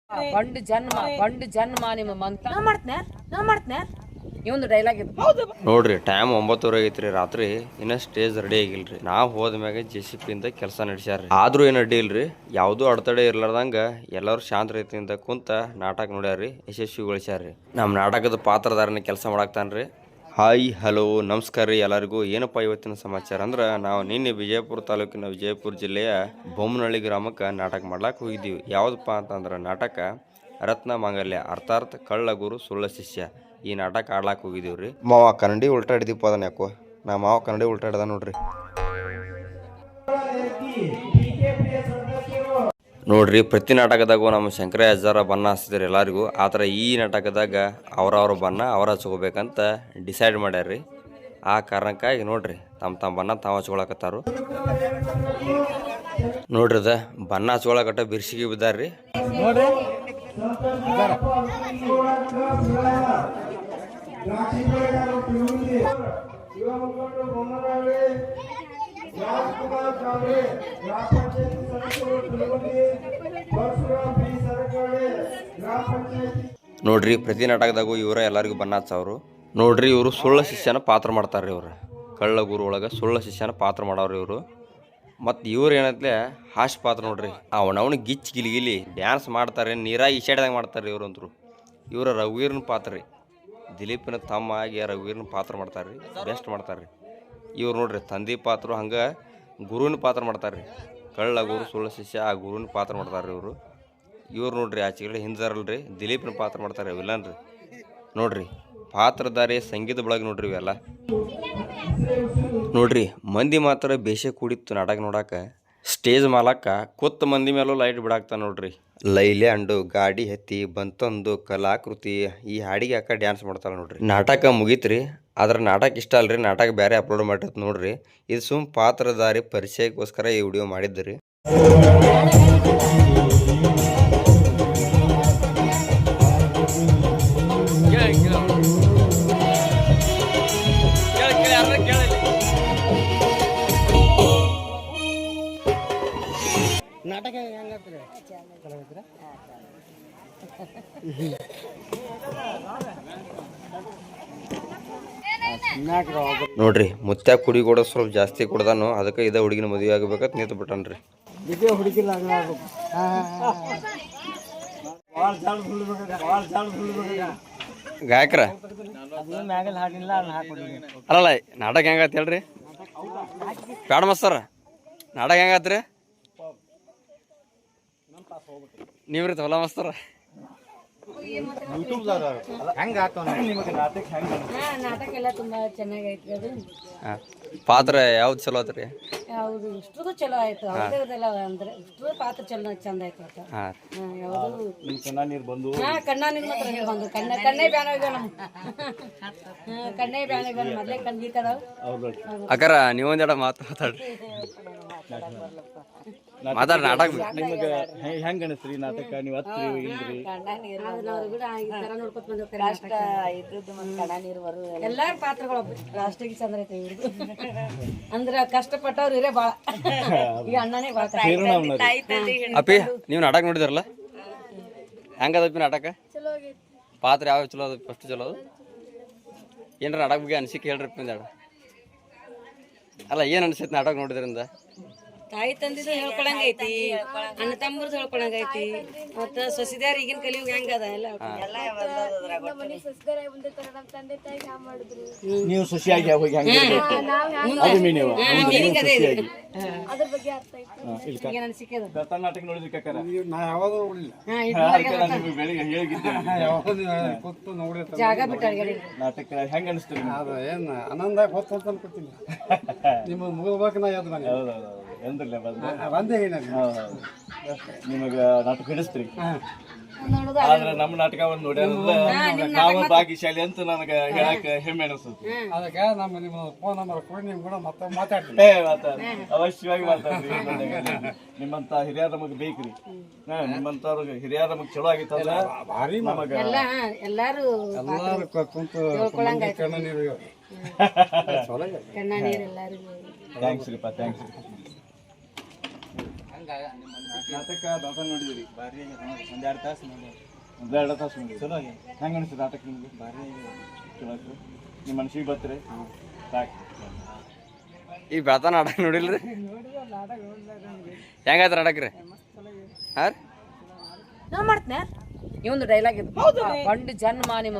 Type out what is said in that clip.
ಬಂಡು ಜನ್ಮ ನಿಮ್ಮ ಮಂತ ನಾ ಮಾಡ್ತೇನೆ ಇವಂದು ಡೈಲಾಗ್ ಇದು ನೋಡ್ರಿ ಟೈಮ್ 9:00 ಆಗೈತ್ರಿ ರಾತ್ರಿ ಇನ್ನ ಸ್ಟೇಜ್ ರೆಡಿ ಆಗಿಲ್ರಿ ನಾವು ಹೋದ್ಮ್ಯಾಗ JCP ಇಂದ ಕೆಲಸ ನಡೆಸ್ಯಾರ ಆದ್ರೂ ಏನು ಅಡ್ಡಿ ಇಲ್ರಿ ಯಾವುದೂ ಅಡೆತಡೆ ಇರ್ಲಾರ್ದಂಗ ಎಲ್ಲರೂ ಶಾಂತ ರೀತಿಯಿಂದ ಕುಂತ ನಾಟಕ ನೋಡ್ಯಾರ್ರಿ ಯಶಸ್ವಿಗೊಳಿಸ್ಯಾರ್ರಿ ನಮ್ಮ ನಾಟಕದ ಪಾತ್ರಧಾರನ ಕೆಲಸ ಮಾಡಾಕ್ತಾನ್ರಿ ಹಾಯ್ ಹಲೋ ನಮಸ್ಕಾರ ರೀ ಎಲ್ಲರಿಗೂ ಏನಪ್ಪ ಇವತ್ತಿನ ಸಮಾಚಾರ ಅಂದ್ರೆ ನಾವು ನಿನ್ನೆ ವಿಜಯಪುರ ತಾಲೂಕಿನ ವಿಜಯಪುರ ಜಿಲ್ಲೆಯ ಬೊಮ್ಮನಹಳ್ಳಿ ಗ್ರಾಮಕ್ಕೆ ನಾಟಕ ಮಾಡ್ಲಾಕ್ ಹೋಗಿದ್ದೀವಿ ಯಾವುದಪ್ಪ ಅಂತಂದ್ರೆ ನಾಟಕ ರತ್ನ ಮಾಂಗಲ್ಯ ಅರ್ಥಾತ್ ಕಳ್ಳ ಗುರು ಸುಳ್ಳ ಶಿಷ್ಯ ಈ ನಾಟಕ ಆಡ್ಲಾಕ್ ಹೋಗಿದ್ದೀವ್ರಿ ಮಾವ ಕನ್ನಡಿ ಉಲ್ಟಾ ಹಿಡಿದಿಪ್ಪ ಅದನ್ನ ಯಾಕೋ ನಾ ಮಾವ ಕನ್ನಡಿ ಉಲ್ಟಾ ಹಿಡ್ದ ನೋಡ್ರಿ ನೋಡ್ರಿ ಪ್ರತಿ ನಾಟಕದಾಗೂ ನಮ್ಮ ಶಂಕರ ಅಜ್ಜಾರ ಬಣ್ಣ ಹಚ್ತಿದ್ರು ಎಲ್ಲರಿಗೂ ಆ ಥರ ಈ ನಾಟಕದಾಗ ಅವ್ರವ್ರ ಬಣ್ಣ ಅವ್ರ ಹಚ್ಕೋಬೇಕಂತ ಡಿಸೈಡ್ ಮಾಡ್ಯಾರ್ರಿ ಆ ಕಾರಣಕ್ಕಾಗಿ ನೋಡ್ರಿ ತಮ್ಮ ಬಣ್ಣ ತಾವು ಹಚ್ಕೊಳಕತ್ತಾರು ನೋಡ್ರಿ ಅದ ಬಣ್ಣ ಹಚ್ಕೊಳಕಟ್ಟ ಬಿರ್ಸಿಗೆ ಬಿದ್ದಾರ್ರಿ ನೋಡ್ರಿ ನೋಡ್ರಿ ಪ್ರತಿ ನಾಟಕದಾಗೂ ಇವರ ಎಲ್ಲರಿಗೂ ಬಣ್ಣ ಹಚ್ಚವ್ರು ನೋಡ್ರಿ ಇವರು ಸುಳ್ಳ ಶಿಷ್ಯನ ಪಾತ್ರ ಮಾಡ್ತಾರ್ರಿ ಇವ್ರು ಕಳ್ಳ ಗುರು ಒಳಗೆ ಸುಳ್ಳ ಶಿಷ್ಯನ ಪಾತ್ರ ಮಾಡವ್ರಿ ಇವರು ಮತ್ತು ಇವ್ರು ಏನತ್ಲೆ ಹಾಸ್ಯ ಪಾತ್ರ ನೋಡ್ರಿ ಅವನವನು ಗಿಚ್ ಗಿಲಿ ಡ್ಯಾನ್ಸ್ ಮಾಡ್ತಾರೆ ನೀರಾಗಿ ಈಶಾಡ್ದಂಗೆ ಮಾಡ್ತಾರೆ ಇವ್ರಂತರು ಇವರ ರಘುವೀರನ ಪಾತ್ರ ರೀ ದಿಲೀಪಿನ ತಮ್ಮ ಆಗಿ ರಘುವೀರನ ಪಾತ್ರ ಮಾಡ್ತಾರೆ ರೀ ಬೆಸ್ಟ್ ಮಾಡ್ತಾರೆ ರೀ ಇವ್ರು ನೋಡ್ರಿ ತಂದೆ ಪಾತ್ರ ಹಂಗೆ ಗುರುವಿನ ಪಾತ್ರ ಮಾಡ್ತಾರೆ ರೀ ಕಳ್ಳ ಗುರು ಸುಳ್ಳ ಶಿಷ್ಯ ಆ ಗುರುವಿನ ಪಾತ್ರ ಮಾಡ್ತಾರೆ ರೀ ಇವ್ರು ನೋಡ್ರಿ ಆಚೆಗಡೆ ಹಿಂದಾರಲ್ರಿ ದಿಲೀಪಿನ ಪಾತ್ರ ಮಾಡ್ತಾರೆ ವಿಲನ್ ರೀ ನೋಡ್ರಿ ಪಾತ್ರಧಾರಿ ಸಂಗೀತ ಬಳಗ ನೋಡ್ರಿ ಇವೆಲ್ಲ ನೋಡ್ರಿ ಮಂದಿ ಮಾತ್ರ ಬೇಷ ಕೂಡಿತ್ತು ನಾಟಕ ನೋಡಾಕ ಸ್ಟೇಜ್ ಮಾಲಕ್ಕ ಕೂತ ಮಂದಿ ಮೇಲೂ ಲೈಟ್ ಬಿಡಾಕ್ತಾನ ನೋಡ್ರಿ ಲೈಲೆ ಅಂಡು ಗಾಡಿ ಹತ್ತಿ ಬಂತೊಂದು ಕಲಾಕೃತಿ ಈ ಹಾಡಿಗೆ ಯಾಕ ಡ್ಯಾನ್ಸ್ ಮಾಡ್ತಾರ ನೋಡ್ರಿ ನಾಟಕ ಮುಗೀತ್ರಿ ಆದ್ರೆ ನಾಟಕ ಇಷ್ಟ ಅಲ್ರಿ ನಾಟಕ ಬೇರೆ ಅಪ್ಲೋಡ್ ಮಾಡಿರ್ತ ನೋಡ್ರಿ ಇದು ಸುಮ್ ಪಾತ್ರಧಾರಿ ಪರಿಚಯಕ್ಕೋಸ್ಕರ ಈ ವಿಡಿಯೋ ಮಾಡಿದ್ರಿ ನಾಟಕ ಹೆಂಗಾಗ್ತದೆ ನೋಡ್ರಿ ಮುತ್ಯ ಕುಡಿ ಕೂಡ ಸ್ವಲ್ಪ ಜಾಸ್ತಿ ಕುಡ್ದಾನು ಅದಕ್ಕೆ ಇದ ಹುಡುಗಿನ ಮದುವೆ ಆಗಬೇಕಂತ ನಿಂತು ಬಿಟ್ಟನ್ರಿ ಹುಡುಗಿಲ್ಲ ಗಾಯಕರ ಅಲ್ಲಲ್ಲ ನಾಟಕ ಹೆಂಗತ್ ಹೇಳ್ರಿ ಬ್ಯಾಡ ಮಸ್ತಾರ ನಾಟಕ ಹೆಂಗತ್ರಿ ನೀವ್ರಿ ಹೊಲ ಮಸ್ತಾರ ನಾಟಕ ಎಲ್ಲ ತುಂಬಾ ಚೆನ್ನಾಗೈತ್ರಿ ಅದು ಪಾತ್ರ ಯಾವ್ದು ಚಲೋ ಆತ್ರಿ ಯಾವುದು ಇಷ್ಟು ಚಲೋ ಆಯ್ತು ಅವ್ರದೆಲ್ಲ ಅಂದ್ರೆ ಇಷ್ಟು ಪಾತ್ರ ಚಂದ ಆಯ್ತು ಯಾವುದು ಕಣ್ಣ ನೀರು ಮಾತ್ರ ಬಂದು ಕಣ್ಣೇ ಬ್ಯಾನ ಕಣ್ಣೇ ಬ್ಯಾನ ಮೊದ್ಲೇ ಕಣ್ಣಿಕದಾವ್ ಅಕ್ಕಾರ ನೀವೊಂದೆರಡ ಮಾತಾಡ್ರಿ ಮಾತಾಡ ನಾಟಕ ನಿಮಗೆ ಹೆಂಗ ಅನಿಸ್ರಿ ನಾಟಕ ನೀವು ಹತ್ರಿ ಎಲ್ಲಾರ ಪಾತ್ರಗಳು ಲಾಸ್ಟಿಗೆ ಚಂದ್ರ ಐತೆ ಅಂದ್ರ ಕಷ್ಟಪಟ್ಟವ್ರು ಇರೇ ಬಾಳ ಈ ಅಣ್ಣನೇ ಬಾಳ ಅಪ್ಪಿ ನೀವು ನಾಟಕ ನೋಡಿದಾರಲ್ಲ ಹೆಂಗದಪ್ಪಿ ನಾಟಕ ಪಾತ್ರ ಯಾವ ಚಲೋ ಅದ ಫಸ್ಟ್ ಚಲೋ ಅದು ಏನ್ರ ನಾಟಕ ಬಗ್ಗೆ ಅನಿಸಿಕೆ ಹೇಳ್ರಿ ಅಲ್ಲ ಏನ್ ಅನ್ಸೈತಿ ನಾಟಕ ನೋಡಿದ್ರಿಂದ ತಾಯಿ ತಂದಿದ್ದು ಹೇಳ್ಕೊಳಂಗೈತಿ ಅಣ್ಣ ತಮ್ಮರ್ದು ಹೇಳ್ಕೊಳಂಗೈತಿ ಮತ್ತ ಸೊಸಿದಾರ ಈಗಿನ ಕಲಿಯುಗ ಹೆಂಗದ ಎಲ್ಲ ನೀವು ಸೊಸಿಯಾಗಿ ಹೋಗಿ ನಾಟಕ ನೋಡಿದ್ರಿ ಜಾಗ ಬಿಟ್ಟ ನಾಟಕ ಹೆಂಗ ಅನಿಸ್ತೀರಿ ಏನ್ ಆನಂದ ಗೊತ್ತ ಅಂತ ಅನ್ಕೊತೀನಿ ನಿಮ್ಮ ಮುಗಿದ್ಬೇಕು ನಾ ಯಾವ್ದು ನಿಮಗ ನಾಟಕ ಹಿಡಿಸ್ತೀರಿ ಆದ್ರೆ ನಮ್ಮ ನಾಟಕ ಒಂದು ನೋಡಿ ನಾವು ಭಾಗ್ಯಶಾಲಿ ಅಂತ ನನಗೆ ಹೇಳಕ್ ಹೆಮ್ಮೆ ಅನಿಸ್ತದೆ ಅದಕ್ಕೆ ನಮ್ಮ ನಿಮ್ಮ ಫೋನ್ ನಂಬರ್ ಕೊಡಿ ನಿಮ್ ಕೂಡ ಮತ್ತೆ ಮಾತಾಡ್ತೀನಿ ಅವಶ್ಯವಾಗಿ ಮಾತಾಡ್ರಿ ನಿಮ್ಮಂತ ಹಿರಿಯರ ನಮಗ್ ಬೇಕ್ರಿ ನಿಮ್ಮಂತವ್ರ ಹಿರಿಯರ ನಮಗ್ ಚಲೋ ಆಗಿತ್ತಲ್ಲ ಭಾರಿ ನಮಗ ಎಲ್ಲಾರು ಕುಂತು ಕಣ್ಣ ನೀರು ಕಣ್ಣ ನೀರು ಎಲ್ಲಾರು ಥ್ಯಾಂಕ್ಸ್ ರೀ ಥ್ಯಾಂಕ್ಸ್ ನಾಟಕ ನಾಟಕ ನೋಡಿದಿರಿ ಭಾರಿ ಒಂದೆರಡು ತಾಸು ನೋಡಿ ಚಲೋ ಹೆಂಗೆ ಅನಿಸ್ತದೆ ನಾಟಕ ನಿಮ್ಗೆ ಭಾರಿ ಚಲೋ ಆಯ್ತು ನಿಮ್ಮ ಮನ್ಸಿಗೆ ಬರ್ತೀರಿ ಸಾಕು ಈ ಬೆಳತಾನ ನಾಟಕ ನೋಡಿಲ್ರಿ ಹೆಂಗಾಯ್ತು ನಾಟಕ ರೀ ಹಾಂ ನಾ ಮಾಡ್ತೇನೆ ಈ ಒಂದು ಡೈಲಾಗ್ ಇದು ಬಂಡು ಜನ್ಮ ನಿಮ್ಮ